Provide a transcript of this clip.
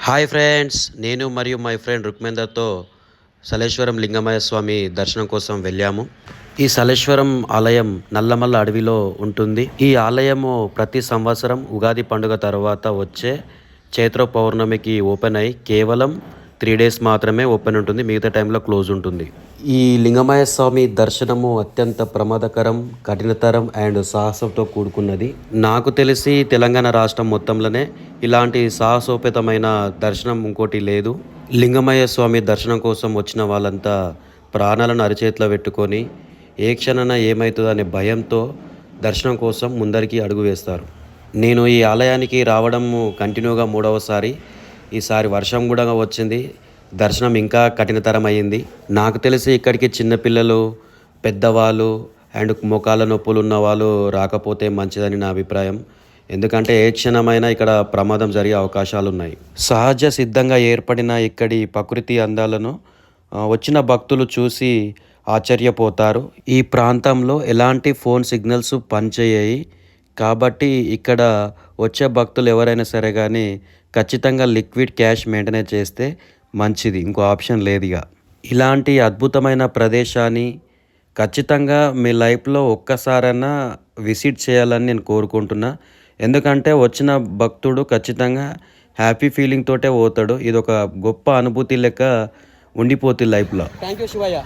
Hi friends, నేను మరియు my friend రుక్మేందర్తో Saleshwaram Lingamayya స్వామి దర్శనం కోసం వెళ్ళాము. ఈ సలేశ్వరం ఆలయం నల్లమల్ల అడవిలో ఉంటుంది. ఈ ఆలయము ప్రతి సంవత్సరం ఉగాది పండుగ తర్వాత వచ్చే చైత్ర పౌర్ణమికి ఓపెన్ అయ్యి కేవలం 3 days మాత్రమే ఓపెన్ ఉంటుంది. మిగతా టైంలో క్లోజ్ ఉంటుంది. ఈ లింగమయ్య స్వామి దర్శనము అత్యంత ప్రమాదకరం, కఠినతరం అండ్ సాహసంతో కూడుకున్నది. నాకు తెలిసి తెలంగాణ రాష్ట్రం మొత్తంలోనే ఇలాంటి సాహసోపేతమైన దర్శనం ఇంకోటి లేదు. లింగమయ్య స్వామి దర్శనం కోసం వచ్చిన వాళ్ళంతా ప్రాణాలను అరిచేతిలో పెట్టుకొని ఏ క్షణాన ఏమవుతుందో అనే భయంతో దర్శనం కోసం ముందరికి అడుగు వేస్తారు. నేను ఈ ఆలయానికి రావడం కంటిన్యూగా 3వసారి. ఈసారి వర్షం కూడా వచ్చింది. దర్శనం ఇంకా కఠినతరం అయ్యింది. నాకు తెలిసి ఇక్కడికి చిన్నపిల్లలు, పెద్దవాళ్ళు అండ్ మోకాళ్ళ నొప్పులు ఉన్న వాళ్ళు రాకపోతే మంచిదని నా అభిప్రాయం. ఎందుకంటే ఏ క్షణమైనా ఇక్కడ ప్రమాదం జరిగే అవకాశాలు ఉన్నాయి. సహజ సిద్ధంగా ఏర్పడిన ఇక్కడి ప్రకృతి అందాలను వచ్చిన భక్తులు చూసి ఆశ్చర్యపోతారు. ఈ ప్రాంతంలో ఎలాంటి ఫోన్ సిగ్నల్స్ పనిచేయాయి కాబట్టి ఇక్కడ వచ్చే భక్తులు ఎవరైనా సరే కానీ ఖచ్చితంగా లిక్విడ్ క్యాష్ మెయింటైన్ చేస్తే మంచిది. ఇంకో ఆప్షన్ లేదు. ఇలాంటి అద్భుతమైన ప్రదేశాన్ని ఖచ్చితంగా మీ లైఫ్లో ఒక్కసారైనా విజిట్ చేయాలని నేను కోరుకుంటున్నా. ఎందుకంటే వచ్చిన భక్తుడు ఖచ్చితంగా హ్యాపీ ఫీలింగ్ తోటే పోతాడు. ఇది ఒక గొప్ప అనుభూతి లెక్క ఉండిపోతుంది లైఫ్లో. Thank you Shivayya.